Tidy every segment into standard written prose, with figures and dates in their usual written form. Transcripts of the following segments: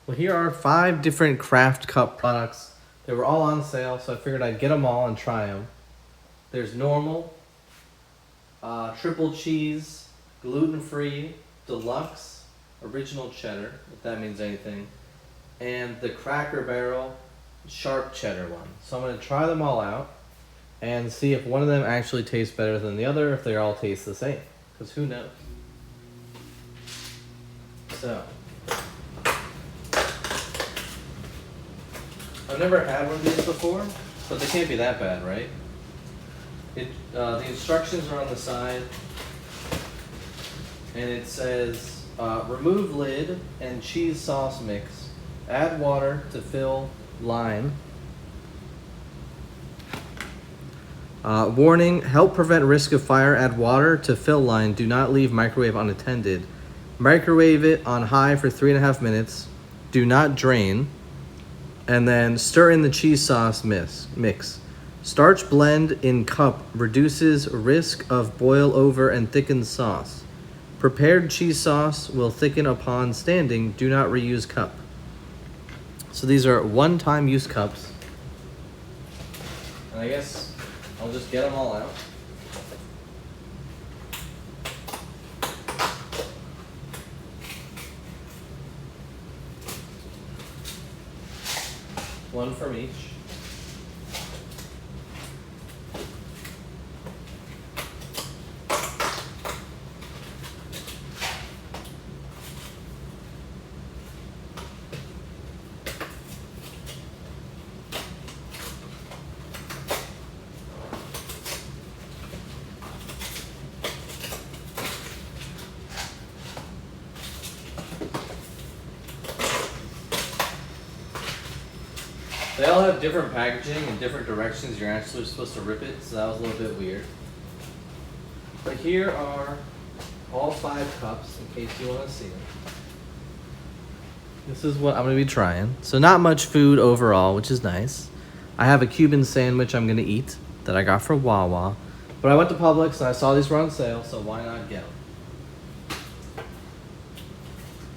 Well, here are 5 different Kraft Cup products. They were all on sale, so I figured I'd get them all and try them. There's normal, triple cheese, gluten-free, deluxe, original cheddar, if that means anything, and the Cracker Barrel sharp cheddar one. So I'm going to try them all out and see if one of them actually tastes better than the other, if they all taste the same, because who knows. So, I've never had one of these before, but they can't be that bad, right? The instructions are on the side, and it says, remove lid and cheese sauce mix. Add water to fill line. Warning, help prevent risk of fire. Add water to fill line. Do not leave microwave unattended. Microwave it on high for 3.5 minutes. Do not drain. And then stir in the cheese sauce mix. Starch blend in cup reduces risk of boil over and thickens sauce. Prepared cheese sauce will thicken upon standing. Do not reuse cup. So these are one-time use cups. And I guess I'll just get them all out. One from each. They all have different packaging and different directions. You're actually supposed to rip it, so that was a little bit weird. But here are all 5 cups, in case you want to see them. This is what I'm going to be trying. So not much food overall, which is nice. I have a Cuban sandwich I'm going to eat that I got from Wawa. But I went to Publix and I saw these were on sale, so why not get them?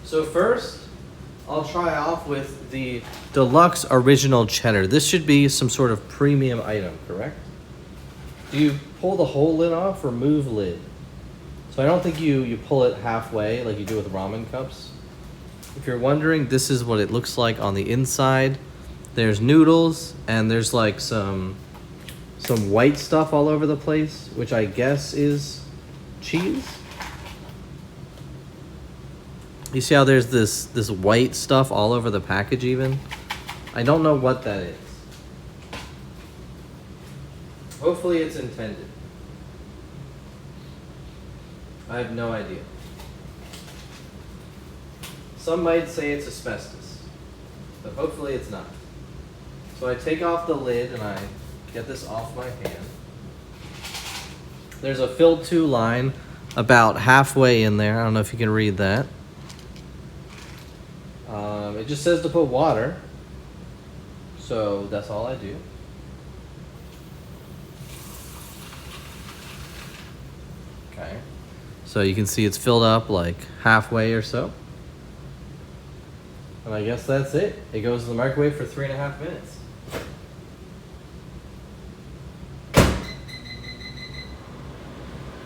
So first, I'll try off with the deluxe original cheddar. This should be some sort of premium item, correct? Do you pull the whole lid off or move lid? So I don't think you pull it halfway like you do with ramen cups. If you're wondering, this is what it looks like on the inside. There's noodles and there's like some white stuff all over the place, which I guess is cheese. You see how there's this white stuff all over the package even? I don't know what that is. Hopefully it's intended. I have no idea. Some might say it's asbestos, but hopefully it's not. So I take off the lid and I get this off my hand. There's a filled to line about halfway in there. I don't know if you can read that. It just says to put water, so that's all I do. Okay, so you can see it's filled up like halfway or so. And I guess that's it. It goes to the microwave for 3.5 minutes.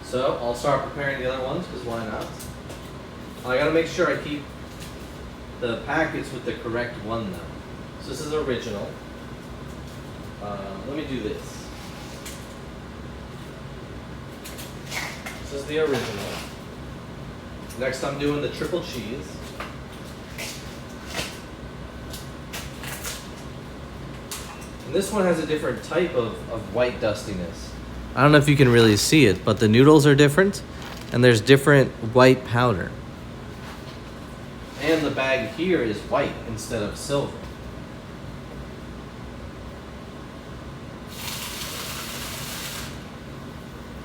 So I'll start preparing the other ones, because why not? I gotta make sure I keep the packets with the correct one though. So this is original. Let me do this. This is the original. Next I'm doing the triple cheese. And this one has a different type of white dustiness. I don't know if you can really see it, but the noodles are different and there's different white powder. And the bag here is white instead of silver.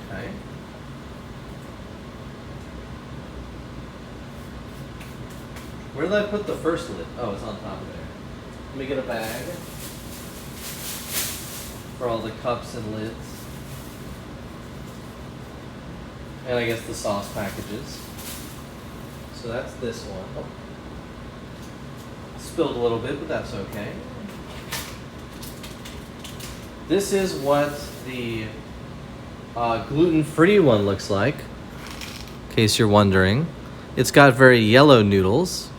Okay. Where did I put the first lid? Oh, it's on top of there. Let me get a bag for all the cups and lids. And I guess the sauce packages. So that's this one. spilled a little bit, but that's okay. This is what the gluten-free one looks like, in case you're wondering. It's got very yellow noodles.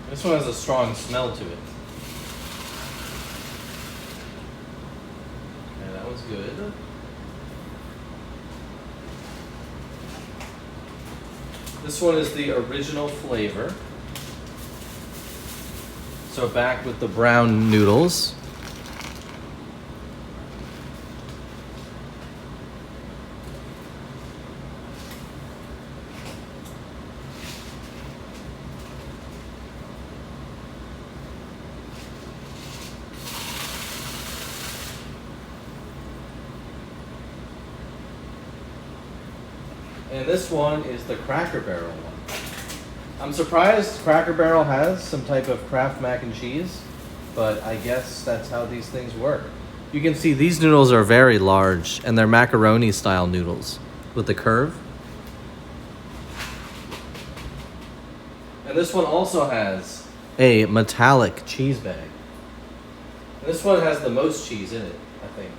This one has a strong smell to it. Okay, that one's good. This one is the original flavor. So back with the brown noodles. And this one is the Cracker Barrel one. I'm surprised Cracker Barrel has some type of Kraft Mac and Cheese, but I guess that's how these things work. You can see these noodles are very large, and they're macaroni style noodles with the curve. And this one also has a metallic cheese bag. And this one has the most cheese in it, I think.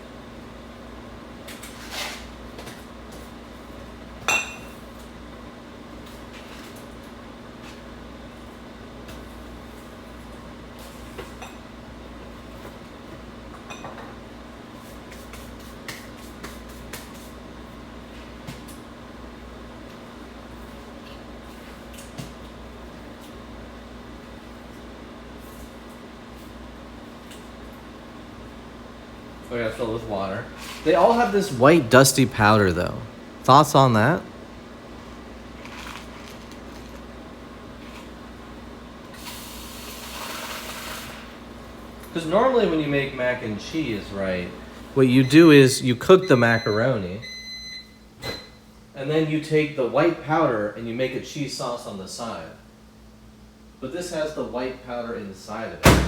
So I gotta fill it with water. They all have this white dusty powder though. Thoughts on that? Because normally when you make mac and cheese, right, what you do is you cook the macaroni and then you take the white powder and you make a cheese sauce on the side. But this has the white powder inside of it.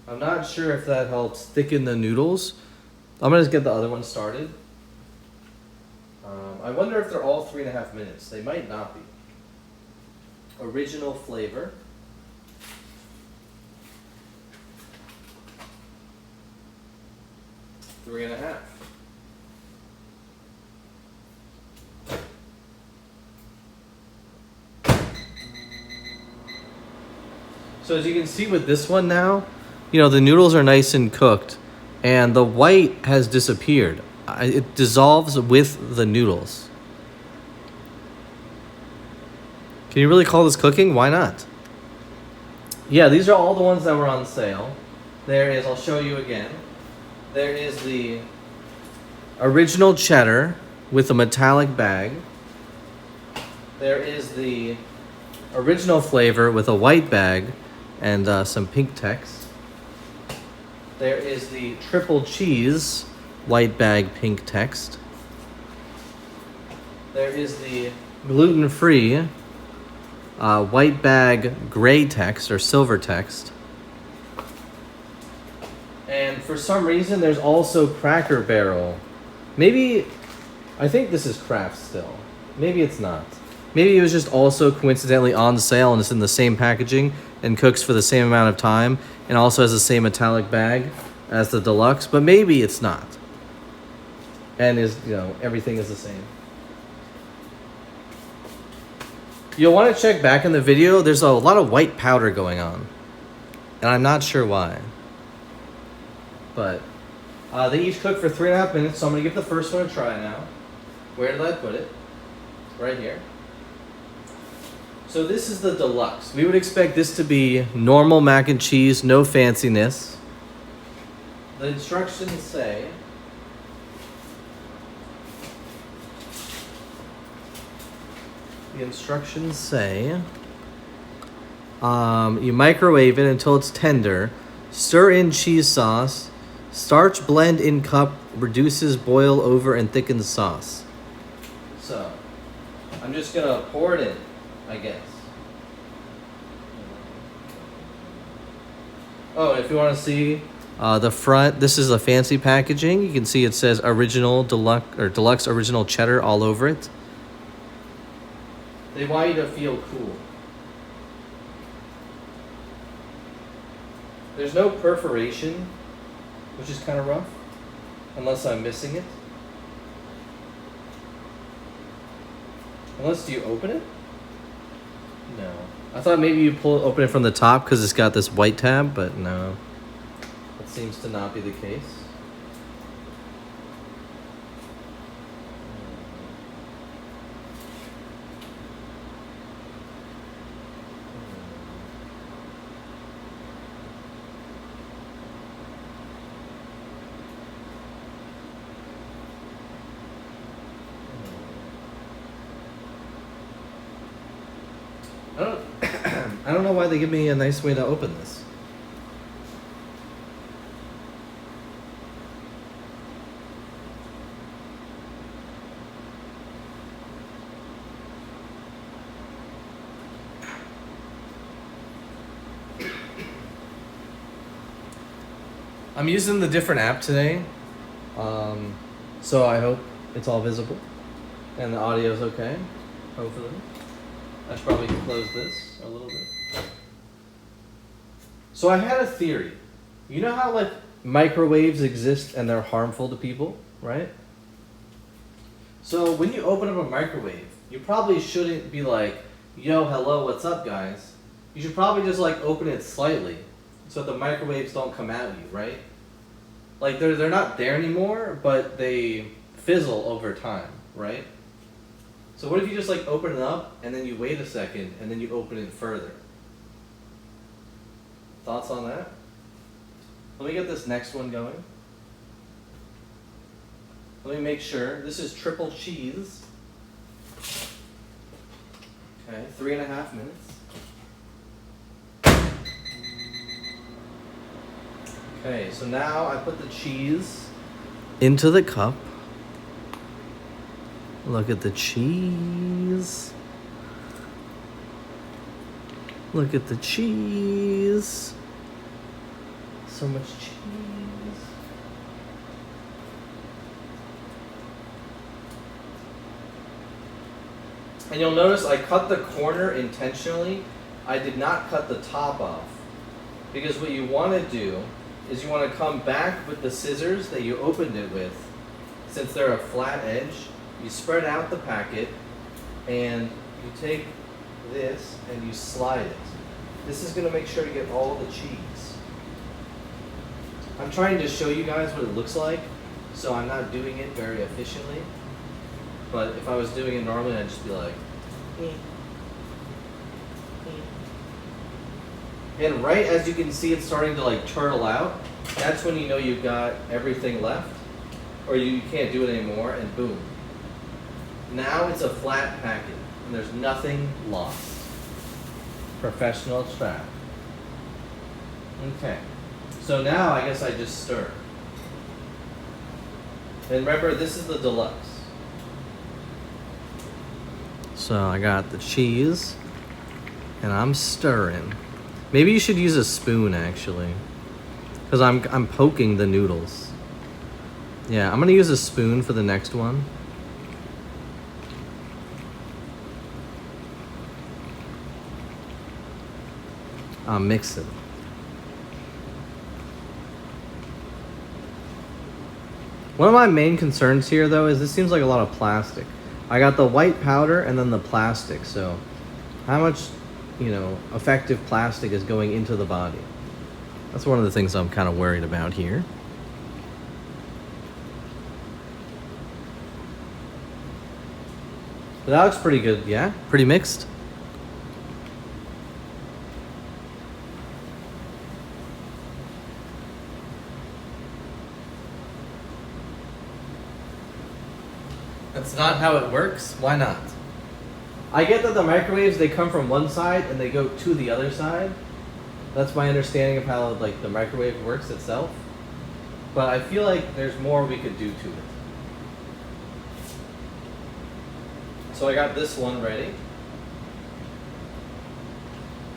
I'm not sure if that helps thicken the noodles. I'm gonna just get the other one started. I wonder if they're all 3.5 minutes. They might not be. Original flavor. Three and a half. So as you can see with this one now, you know, the noodles are nice and cooked and the white has disappeared. It dissolves with the noodles. Can you really call this cooking? Why not? Yeah, these are all the ones that were on sale. There is, I'll show you again. There is the original cheddar with a metallic bag. There is the original flavor with a white bag and some pink text. There is the triple cheese white bag pink text. There is the gluten-free white bag gray text or silver text. And for some reason there's also Cracker Barrel. Maybe, I think this is Kraft still. Maybe it's not. Maybe it was just also coincidentally on sale and it's in the same packaging and cooks for the same amount of time and also has the same metallic bag as the deluxe, but maybe it's not. And is, you know, everything is the same. You'll want to check back in the video. There's a lot of white powder going on. And I'm not sure why. But they each cook for 3.5 minutes, so I'm going to give the first one a try now. Where did I put it? Right here. So this is the deluxe. We would expect this to be normal mac and cheese, no fanciness. The instructions say you microwave it until it's tender, stir in cheese sauce, starch blend in cup, reduces boil over and thickens sauce. So I'm just gonna pour it in, I guess. Oh, if you want to see the front, this is a fancy packaging. You can see it says original deluxe or deluxe original cheddar all over it. They want you to feel cool. There's no perforation, which is kind of rough, unless I'm missing it. Unless, do you open it? No. I thought maybe you open it from the top because it's got this white tab, but no. That seems to not be the case. I don't know why they give me a nice way to open this. I'm using the different app today, so I hope it's all visible and the audio's okay, hopefully. I should probably close this a little bit. So I had a theory. You know how like microwaves exist and they're harmful to people, right? So when you open up a microwave, you probably shouldn't be like, yo, hello, what's up, guys? You should probably just like open it slightly so the microwaves don't come at you, right? Like they're not there anymore, but they fizzle over time, right? So what if you just like open it up and then you wait a second and then you open it further? Thoughts on that? Let me get this next one going. Let me make sure. This is triple cheese. Okay, 3.5 minutes. Okay, so now I put the cheese into the cup. Look at the cheese. Look at the cheese. So much cheese. And you'll notice I cut the corner intentionally. I did not cut the top off. Because what you want to do is you want to come back with the scissors that you opened it with. Since they're a flat edge, you spread out the packet and you take this and you slide it. This is going to make sure to get all the cheese. I'm trying to show you guys what it looks like, so I'm not doing it very efficiently. But if I was doing it normally, I'd just be like, And right as you can see it's starting to like turtle out, that's when you know you've got everything left, or you can't do it anymore, and boom. Now it's a flat packet, and there's nothing lost. Professional extract. Okay, so now I guess I just stir. And remember, this is the deluxe. So I got the cheese, and I'm stirring. Maybe you should use a spoon actually, because I'm poking the noodles. Yeah, I'm gonna use a spoon for the next one. I'll mix it. One of my main concerns here though is this seems like a lot of plastic. I got the white powder and then the plastic, so how much, effective plastic is going into the body? That's one of the things I'm kind of worried about here. But that looks pretty good, yeah? Pretty mixed? That's not how it works. Why not? I get that the microwaves, they come from one side and they go to the other side. That's my understanding of how the microwave works itself. But I feel like there's more we could do to it. So I got this one ready.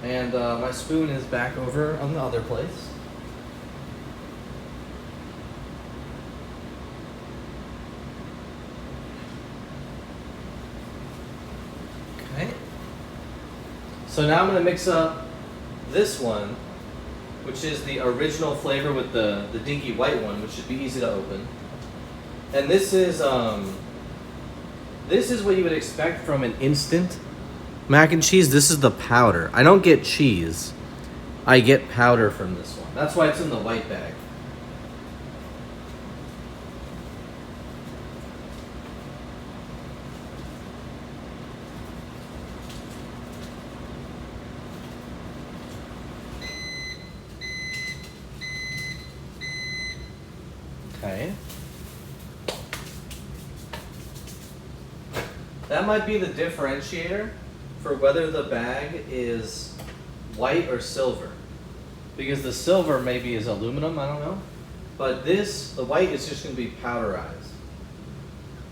And my spoon is back over on the other place. So now I'm gonna mix up this one, which is the original flavor with the dinky white one, which should be easy to open. And this is what you would expect from an instant mac and cheese. This is the powder. I don't get cheese. I get powder from this one. That's why it's in the white bag. Okay. That might be the differentiator for whether the bag is white or silver. Because the silver maybe is aluminum, I don't know. But this, the white, is just going to be powderized.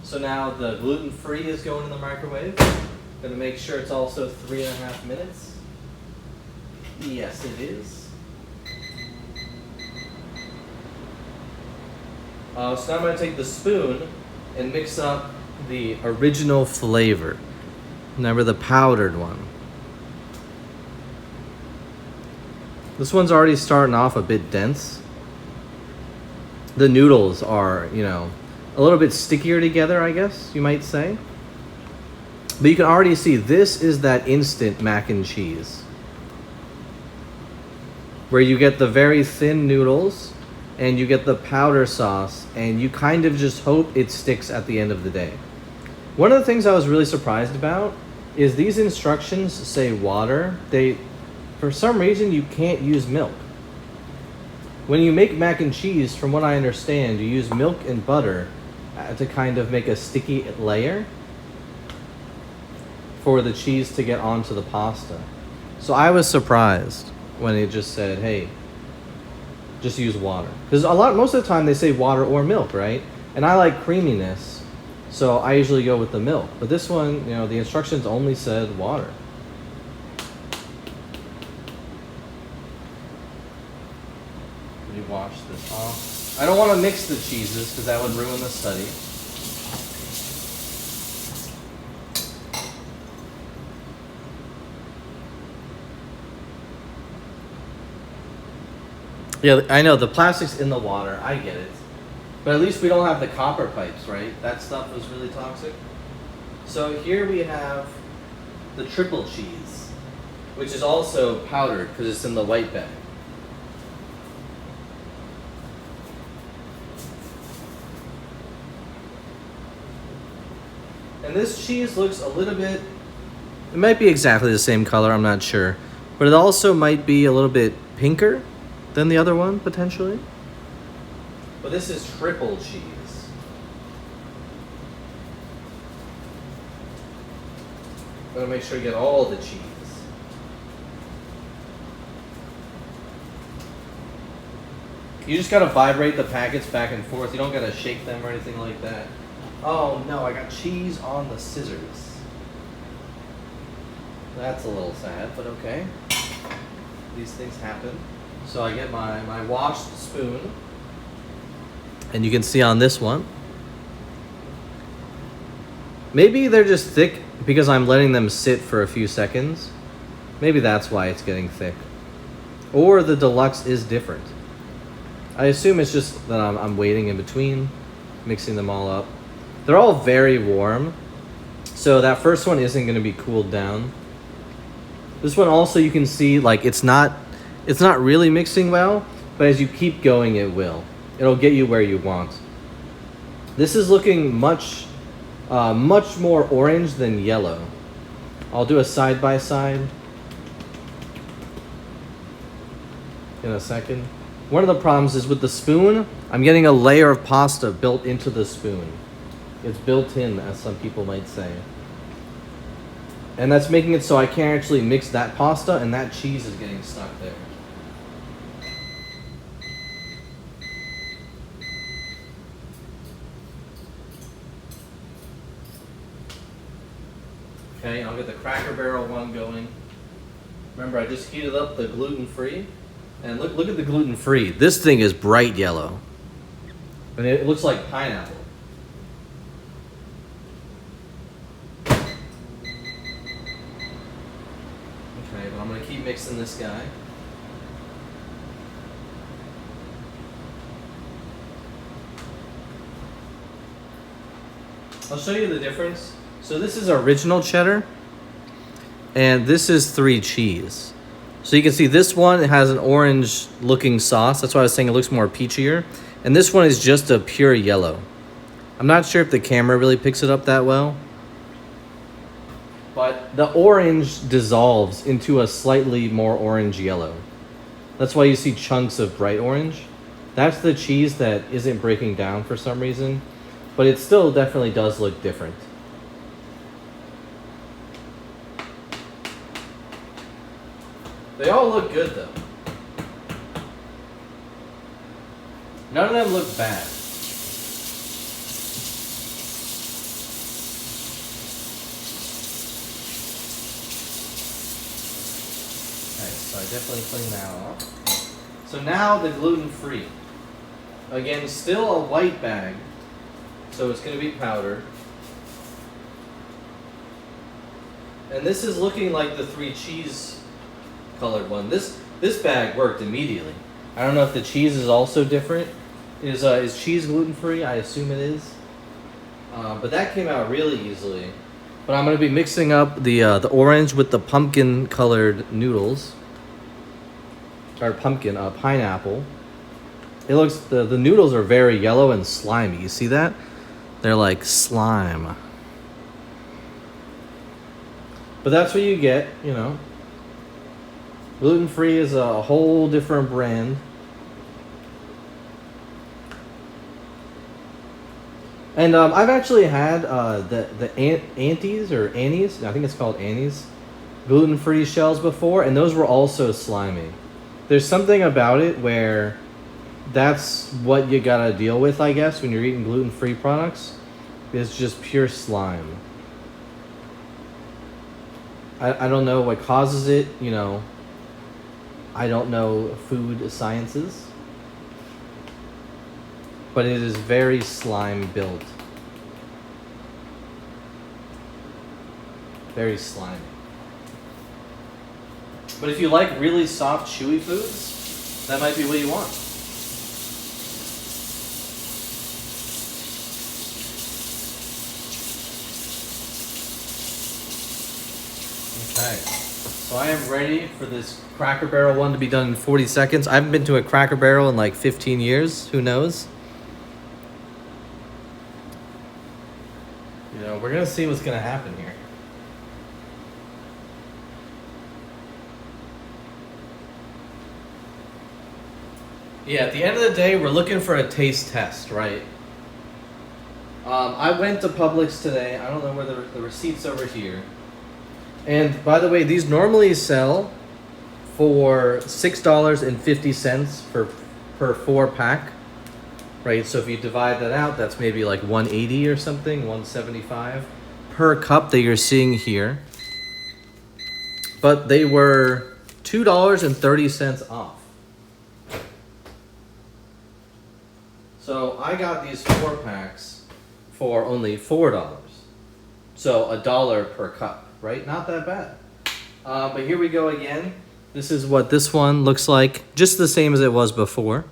So now the gluten-free is going in the microwave. Going to make sure it's also 3.5 minutes. Yes, it is. So now I'm going to take the spoon and mix up the original flavor. Remember the powdered one. This one's already starting off a bit dense. The noodles are, a little bit stickier together, I guess you might say. But you can already see this is that instant mac and cheese, where you get the very thin noodles and you get the powder sauce, and you kind of just hope it sticks at the end of the day. One of the things I was really surprised about is these instructions say water. For some reason, you can't use milk. When you make mac and cheese, from what I understand, you use milk and butter to kind of make a sticky layer for the cheese to get onto the pasta. So I was surprised when it just said, hey, just use water. Because most of the time they say water or milk, right? And I like creaminess, so I usually go with the milk. But this one, the instructions only said water. Let me wash this off. I don't want to mix the cheeses because that would ruin the study. Yeah, I know, the plastic's in the water, I get it. But at least we don't have the copper pipes, right? That stuff was really toxic. So here we have the triple cheese, which is also powdered because it's in the white bag. And this cheese looks a little bit, it might be exactly the same color, I'm not sure. But it also might be a little bit pinker than the other one, potentially. But this is triple cheese. Gotta make sure you get all the cheese. You just gotta vibrate the packets back and forth. You don't gotta shake them or anything like that. Oh no, I got cheese on the scissors. That's a little sad, but okay. These things happen. So I get my washed spoon, and you can see on this one, maybe they're just thick because I'm letting them sit for a few seconds. Maybe that's why it's getting thick. Or the deluxe is different. I assume it's just that I'm waiting in between, mixing them all up. They're all very warm, so that first one isn't going to be cooled down. This one also, you can see, like, it's not really mixing well, but as you keep going, it will. It'll get you where you want. This is looking much more orange than yellow. I'll do a side-by-side in a second. One of the problems is with the spoon, I'm getting a layer of pasta built into the spoon. It's built in, as some people might say. And that's making it so I can't actually mix that pasta, and that cheese is getting stuck there. Okay, I'll get the Cracker Barrel one going. Remember, I just heated up the gluten-free. And look at the gluten-free. This thing is bright yellow. And it looks like pineapple. Okay, keep mixing this guy. I'll show you the difference. So this is original cheddar, and this is 3 cheese. So you can see this one, it has an orange looking sauce. That's why I was saying it looks more peachier. And this one is just a pure yellow. I'm not sure if the camera really picks it up that well, but the orange dissolves into a slightly more orange yellow. That's why you see chunks of bright orange. That's the cheese that isn't breaking down for some reason, but it still definitely does look different. They all look good though. None of them look bad. Okay, so I definitely clean that off. So now the gluten-free. Again, still a white bag, so it's going to be powdered. And this is looking like the 3 cheese colored one. This bag worked immediately. I don't know if the cheese is also different. Is cheese gluten-free? I assume it is. But that came out really easily. But I'm going to be mixing up the orange with the pumpkin colored noodles. Or pumpkin, pineapple. It looks, the noodles are very yellow and slimy. You see that? They're like slime. But that's what you get, you know. Gluten-free is a whole different brand. And I've actually had the Annie's or Annie's, I think it's called Annie's, gluten-free shells before, and those were also slimy. There's something about it where that's what you gotta deal with, I guess, when you're eating gluten-free products. It's just pure slime. I don't know what causes it, you know. I don't know food sciences, but it is very slime built. Very slimy. But if you like really soft, chewy foods, that might be what you want. Okay. So I am ready for this Cracker Barrel one to be done in 40 seconds. I haven't been to a Cracker Barrel in like 15 years. Who knows? You know, we're going to see what's going to happen here. Yeah, at the end of the day, we're looking for a taste test, right? I went to Publix today. I don't know where the receipt's over here. And by the way, these normally sell for $6.50 per 4-pack, right? So if you divide that out, that's maybe like $1.80 or something, $1.75 per cup that you're seeing here. But they were $2.30 off. So I got these 4-packs for only $4. So $1 per cup. Right? Not that bad. But here we go again. This is what this one looks like. Just the same as it was before.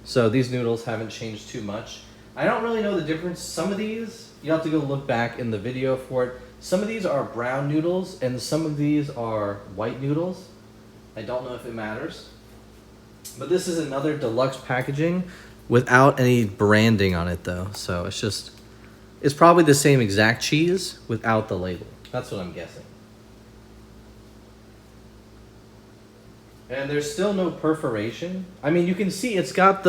So these noodles haven't changed too much. I don't really know the difference. Some of these, you have to go look back in the video for it. Some of these are brown noodles and some of these are white noodles. I don't know if it matters. But this is another deluxe packaging without any branding on it though. So it's probably the same exact cheese without the label. That's what I'm guessing. And there's still no perforation. I mean, you can see it's got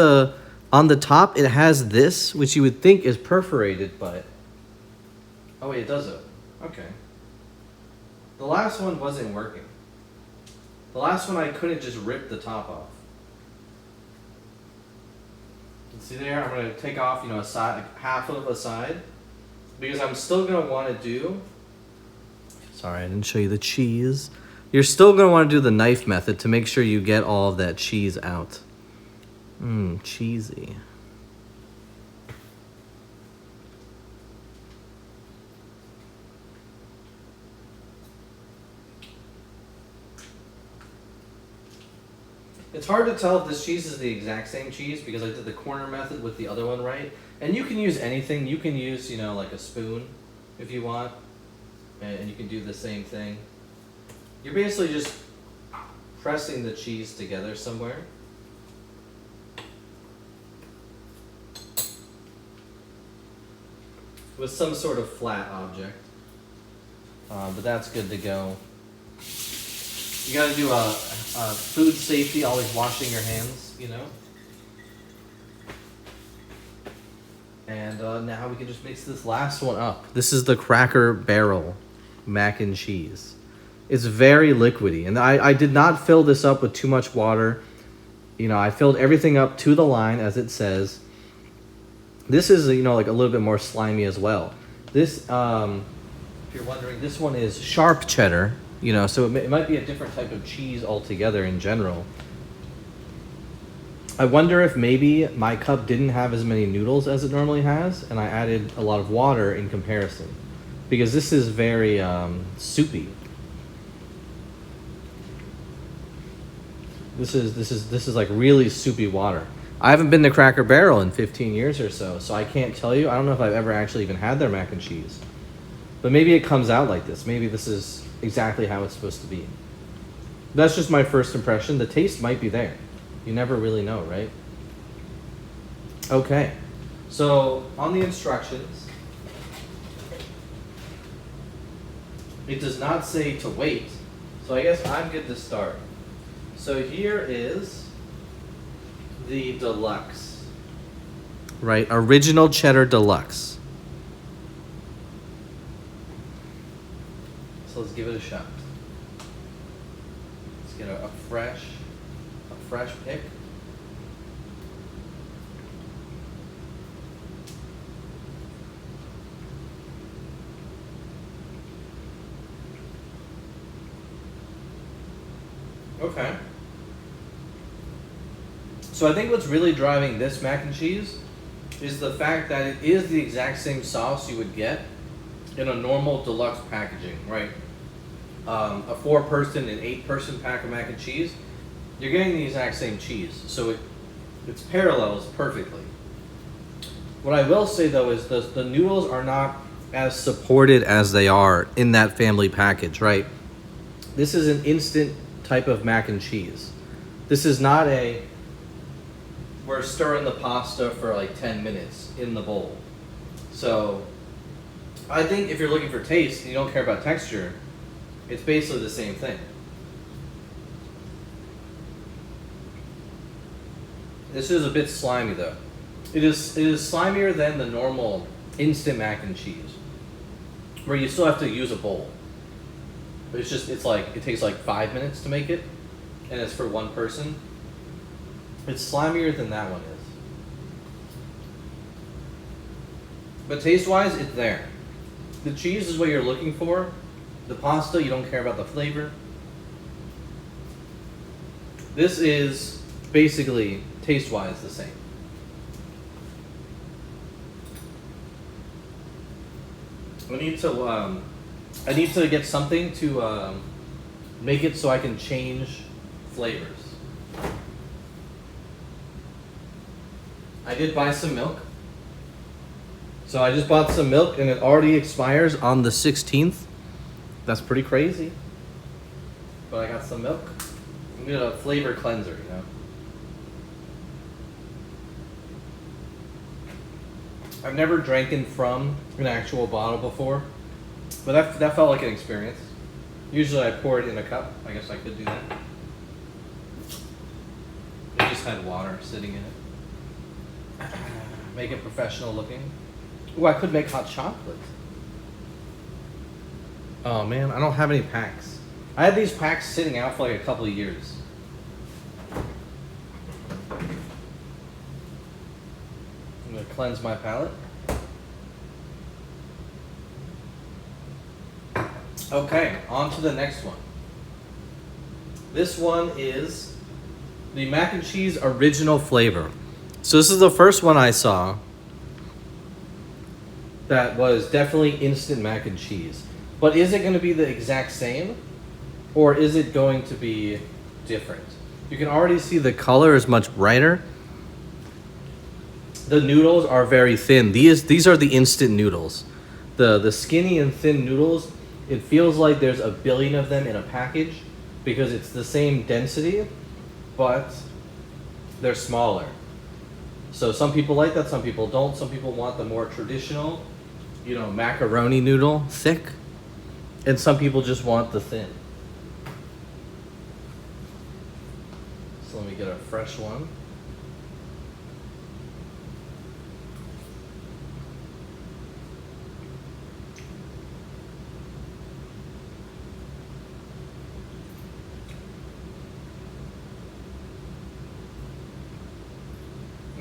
on the top, it has this, which you would think is perforated, but... Oh wait, it does open. Okay. The last one wasn't working. The last one I couldn't just rip the top off. You can see there, I'm going to take off, you know, a side, like half of a side, because I'm still going to want to do... Sorry, I didn't show you the cheese. You're still going to want to do the knife method to make sure you get all of that cheese out. Cheesy. It's hard to tell if this cheese is the exact same cheese because I did the corner method with the other one right. And you can use anything. You can use, you know, like a spoon if you want. And you can do the same thing. You're basically just pressing the cheese together somewhere. With some sort of flat object. But that's good to go. You gotta do a food safety, always washing your hands, you know? And now we can just mix this last one up. This is the Cracker Barrel mac and cheese. It's very liquidy. And I did not fill this up with too much water. You know, I filled everything up to the line, as it says. This is, you know, like a little bit more slimy as well. This, if you're wondering, this one is sharp cheddar. You know, so it might be a different type of cheese altogether in general. I wonder if maybe my cup didn't have as many noodles as it normally has, and I added a lot of water in comparison. Because this is very soupy. This is like really soupy water. I haven't been to Cracker Barrel in 15 years or so I can't tell you. I don't know if I've ever actually even had their mac and cheese. But maybe it comes out like this. Maybe this is exactly how it's supposed to be. That's just my first impression. The taste might be there. You never really know, right? Okay. So on the instructions, it does not say to wait. So I guess I'm good to start. So here is the deluxe. Right, original cheddar deluxe. So let's give it a shot. Let's get a fresh pick. Okay. So I think what's really driving this mac and cheese is the fact that it is the exact same sauce you would get in a normal deluxe packaging, right? A 4-person and 8-person pack of mac and cheese, you're getting the exact same cheese, so it parallels perfectly. What I will say though is the noodles are not as supported as they are in that family package, right? This is an instant type of mac and cheese. This is not we're stirring the pasta for like 10 minutes in the bowl. So I think if you're looking for taste and you don't care about texture, it's basically the same thing. This is a bit slimy though. It is slimier than the normal instant mac and cheese, where you still have to use a bowl. But it's like, it takes like 5 minutes to make it, and it's for one person. It's slimier than that one is. But taste-wise, it's there. The cheese is what you're looking for. The pasta, you don't care about the flavor. This is basically, taste-wise, the same. I need to get something to make it so I can change flavors. I did buy some milk. So I just bought some milk and it already expires on the 16th. That's pretty crazy. But I got some milk. I'm gonna flavor cleanser, you know. I've never drank from an actual bottle before, but that felt like an experience. Usually I pour it in a cup. I guess I could do that. It just had water sitting in it. Make it professional looking. Ooh, I could make hot chocolate. Oh man, I don't have any packs. I had these packs sitting out for like a couple of years. I'm gonna cleanse my palate. Okay, on to the next one. This one is the mac and cheese original flavor. So this is the first one I saw that was definitely instant mac and cheese. But is it going to be the exact same? Or is it going to be different? You can already see the color is much brighter. The noodles are very thin. These are the instant noodles. The skinny and thin noodles, it feels like there's a billion of them in a package because it's the same density, but they're smaller. So some people like that, some people don't. Some people want the more traditional, macaroni noodle, thick, and some people just want the thin. So let me get a fresh one.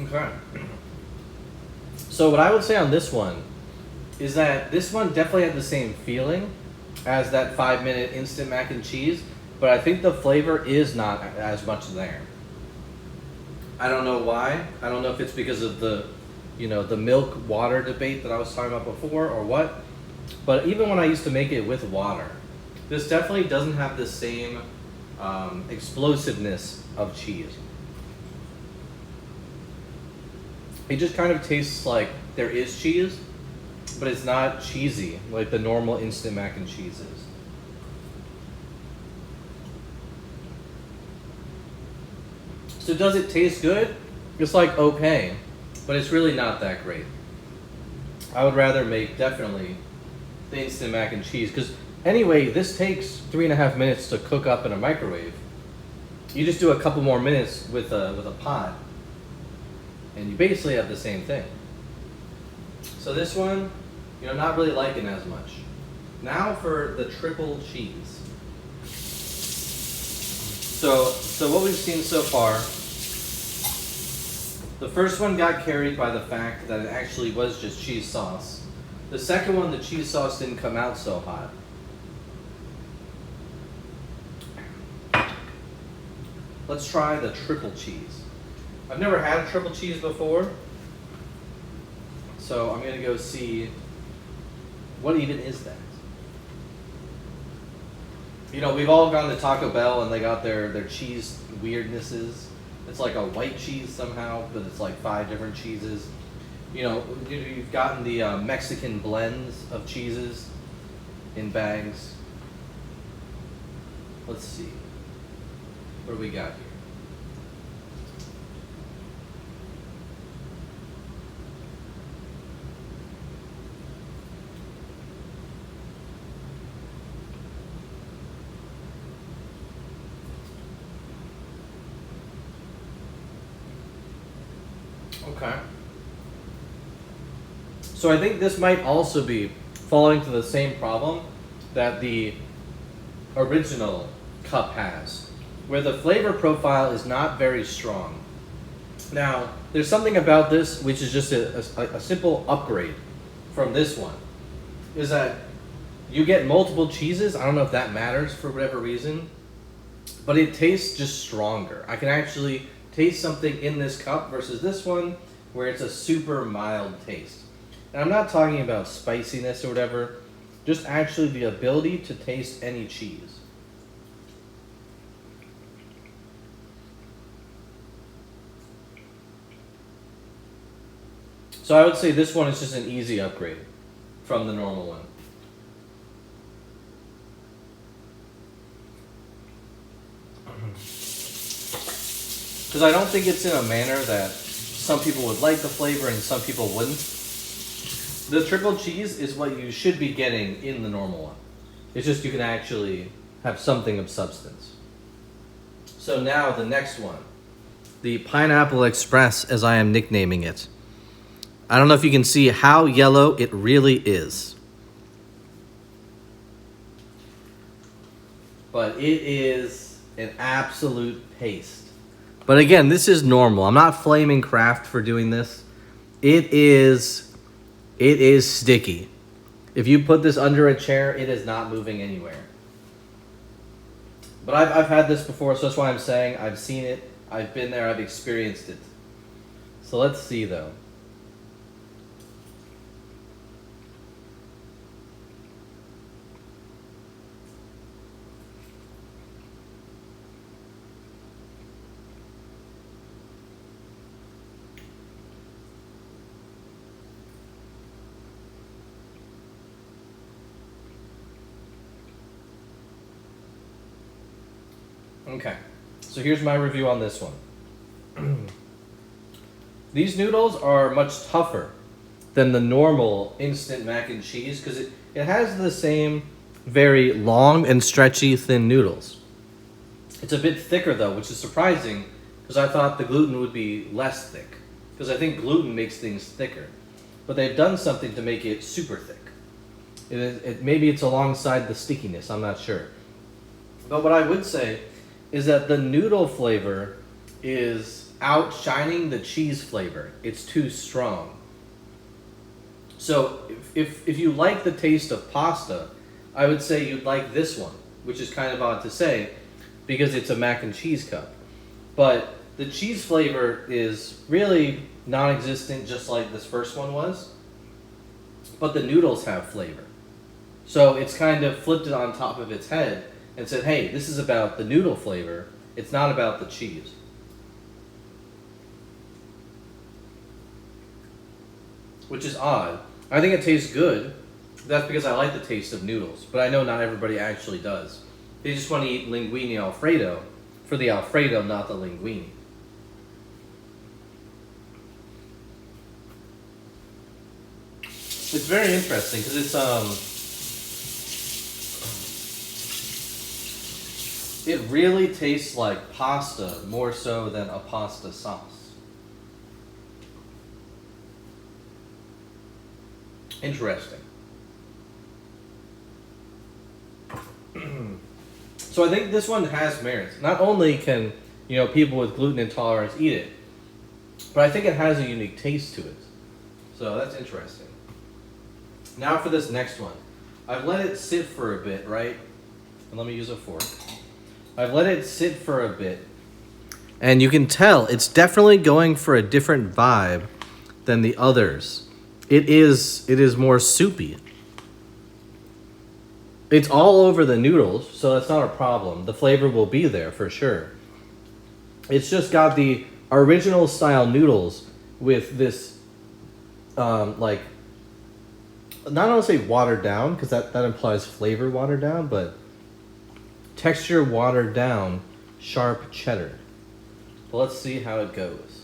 Okay. So what I would say on this one is that this one definitely had the same feeling as that 5-minute instant mac and cheese, but I think the flavor is not as much there. I don't know why. I don't know if it's because of the milk water debate that I was talking about before or what. But even when I used to make it with water, this definitely doesn't have the same explosiveness of cheese. It just kind of tastes like there is cheese, but it's not cheesy like the normal instant mac and cheese is. So does it taste good? It's like okay, but it's really not that great. I would rather make definitely the instant mac and cheese because anyway, this takes 3.5 minutes to cook up in a microwave. You just do a couple more minutes with a pot, and you basically have the same thing. So this one, not really liking as much. Now for the triple cheese. So what we've seen so far, the first one got carried by the fact that it actually was just cheese sauce. The second one, the cheese sauce didn't come out so hot. Let's try the triple cheese. I've never had a triple cheese before, so I'm gonna go see what even is that. We've all gone to Taco Bell and they got their cheese weirdnesses. It's like a white cheese somehow, but it's like 5 different cheeses. You've gotten the Mexican blends of cheeses in bags. Let's see. What do we got here? Okay. So I think this might also be falling to the same problem that the original cup has, where the flavor profile is not very strong. Now, there's something about this which is just a simple upgrade from this one, is that you get multiple cheeses. I don't know if that matters for whatever reason, but it tastes just stronger. I can actually taste something in this cup versus this one where it's a super mild taste. And I'm not talking about spiciness or whatever, just actually the ability to taste any cheese. So I would say this one is just an easy upgrade from the normal one. Because I don't think it's in a manner that some people would like the flavor and some people wouldn't. The triple cheese is what you should be getting in the normal one. It's just you can actually have something of substance. So now the next one, the Pineapple Express, as I am nicknaming it. I don't know if you can see how yellow it really is. But it is an absolute paste. But again, this is normal. I'm not flaming Kraft for doing this. It is sticky. If you put this under a chair, it is not moving anywhere. But I've had this before, so that's why I'm saying I've seen it, I've been there, I've experienced it. So let's see though. Okay, so here's my review on this one. These noodles are much tougher than the normal instant mac and cheese because it has the same very long and stretchy thin noodles. It's a bit thicker though, which is surprising because I thought the gluten would be less thick because I think gluten makes things thicker. But they've done something to make it super thick. Maybe it's alongside the stickiness, I'm not sure. But what I would say is that the noodle flavor is outshining the cheese flavor. It's too strong. So if you like the taste of pasta, I would say you'd like this one, which is kind of odd to say because it's a mac and cheese cup. But the cheese flavor is really non-existent, just like this first one was. But the noodles have flavor. So it's kind of flipped it on top of its head and said, hey, this is about the noodle flavor. It's not about the cheese. Which is odd. I think it tastes good. That's because I like the taste of noodles. But I know not everybody actually does. They just want to eat linguine Alfredo for the Alfredo, not the linguine. It's very interesting because it really tastes like pasta more so than a pasta sauce. Interesting. So I think this one has merits. Not only can, people with gluten intolerance eat it, but I think it has a unique taste to it. So that's interesting. Now for this next one. I've let it sit for a bit, right? And let me use a fork. I've let it sit for a bit. And you can tell it's definitely going for a different vibe than the others. It is more soupy. It's all over the noodles, so that's not a problem. The flavor will be there for sure. It's just got the original style noodles with this, not I don't want to say watered down, because that implies flavor watered down, but texture watered down, sharp cheddar. But let's see how it goes.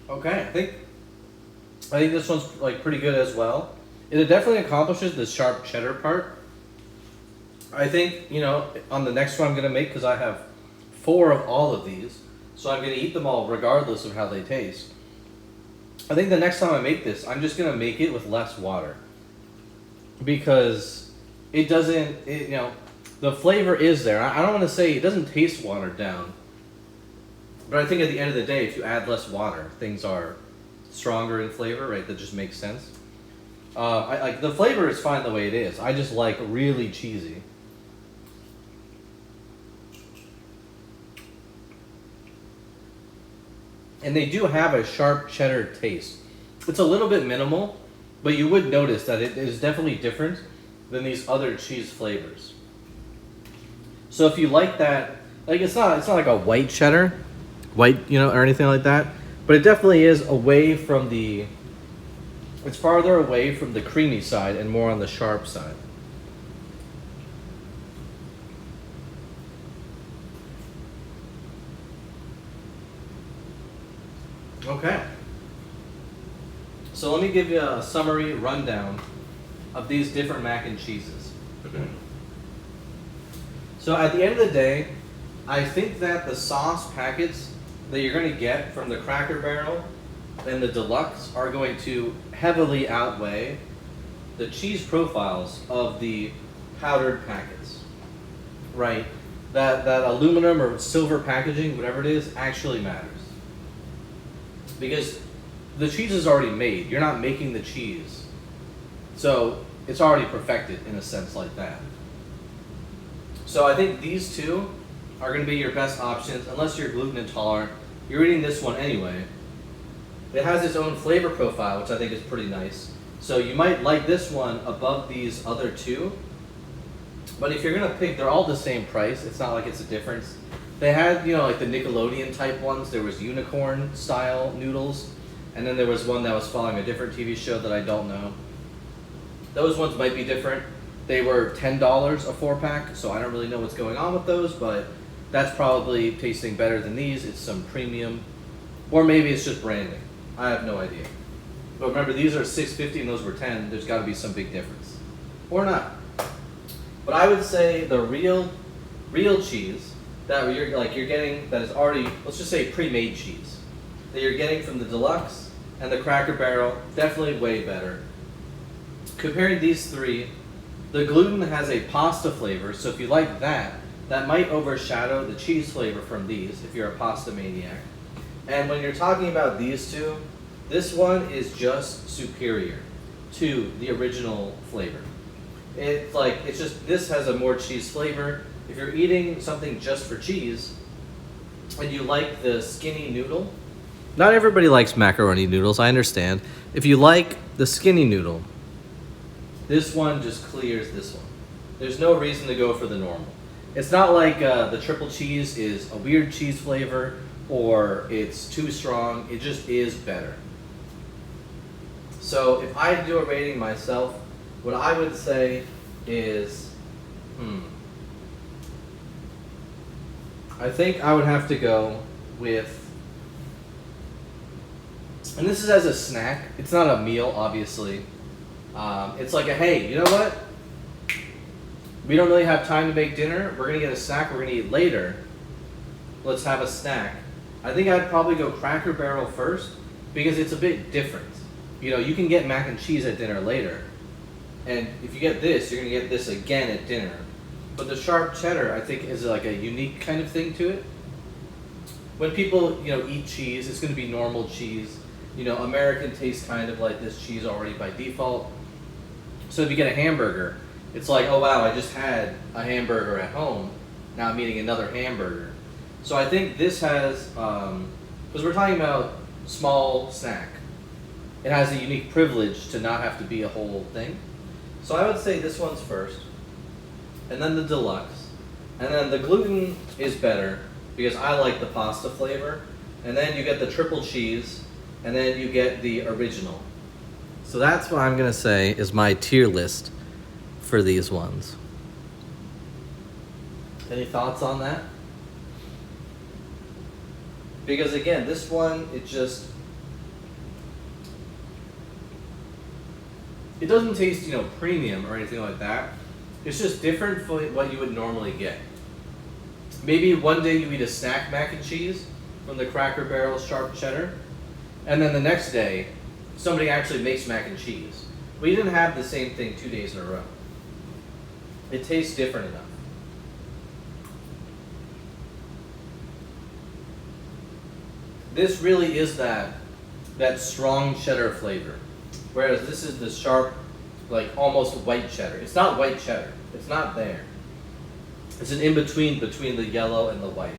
Okay, I think this one's pretty good as well. It definitely accomplishes the sharp cheddar part. I think, on the next one I'm going to make, because I have 4 of all of these, so I'm going to eat them all regardless of how they taste. I think the next time I make this, I'm just going to make it with less water. Because it doesn't, the flavor is there. I don't want to say it doesn't taste watered down. But I think at the end of the day, if you add less water, things are stronger in flavor, right? That just makes sense. The flavor is fine the way it is. I just like really cheesy. And they do have a sharp cheddar taste. It's a little bit minimal, but you would notice that it is definitely different than these other cheese flavors. So if you like that, it's not like a white cheddar, or anything like that, but it definitely is it's farther away from the creamy side and more on the sharp side. Okay. So let me give you a summary rundown of these different mac and cheeses. So at the end of the day, I think that the sauce packets that you're going to get from the Cracker Barrel and the Deluxe are going to heavily outweigh the cheese profiles of the powdered packets, right? That aluminum or silver packaging, whatever it is, actually matters. Because the cheese is already made. You're not making the cheese. So it's already perfected in a sense like that. So I think these two are going to be your best options unless you're gluten intolerant. You're eating this one anyway. It has its own flavor profile, which I think is pretty nice. So you might like this one above these other two. But if you're gonna pick, they're all the same price. It's not like it's a difference. They had, you know, like the Nickelodeon type ones. There was unicorn style noodles. And then there was one that was following a different TV show that I don't know. Those ones might be different. They were $10 a 4-pack, so I don't really know what's going on with those, but that's probably tasting better than these. It's some premium. Or maybe it's just branding. I have no idea. But remember, these are $6.50 and those were $10. There's got to be some big difference. Or not. But I would say the real cheese that you're getting that is already, let's just say pre-made cheese, that you're getting from the Deluxe and the Cracker Barrel, definitely way better. Comparing these three, the gluten has a pasta flavor, so if you like that, that might overshadow the cheese flavor from these if you're a pasta maniac. And when you're talking about these two, this one is just superior to the original flavor. It's just, this has a more cheese flavor. If you're eating something just for cheese, and you like the skinny noodle, not everybody likes macaroni noodles, I understand. If you like the skinny noodle, this one just clears this one. There's no reason to go for the normal. It's not like the triple cheese is a weird cheese flavor or it's too strong. It just is better. So if I had to do a rating myself, what I would say is, I think I would have to go with, and this is as a snack. It's not a meal, obviously. It's like a, hey, you know what? We don't really have time to make dinner. We're going to get a snack we're going to eat later. Let's have a snack. I think I'd probably go Cracker Barrel first because it's a bit different. You know, you can get mac and cheese at dinner later. And if you get this, you're going to get this again at dinner. But the sharp cheddar, I think, is like a unique kind of thing to it. When people, you know, eat cheese, it's going to be normal cheese. You know, American tastes kind of like this cheese already by default. So if you get a hamburger, it's like, oh wow, I just had a hamburger at home. Now I'm eating another hamburger. So I think this has, because we're talking about small snack, it has a unique privilege to not have to be a whole thing. So I would say this one's first, and then the Deluxe, and then the gluten is better because I like the pasta flavor, and then you get the triple cheese, and then you get the original. So that's what I'm gonna say is my tier list for these ones. Any thoughts on that? Because again, this one, it doesn't taste, you know, premium or anything like that. It's just different from what you would normally get. Maybe one day you eat a snack mac and cheese from the Cracker Barrel sharp cheddar, and then the next day, somebody actually makes mac and cheese. We didn't have the same thing 2 days in a row. It tastes different enough. This really is that strong cheddar flavor. Whereas this is the sharp, like almost white cheddar. It's not white cheddar. It's not there. It's an in-between between the yellow and the white.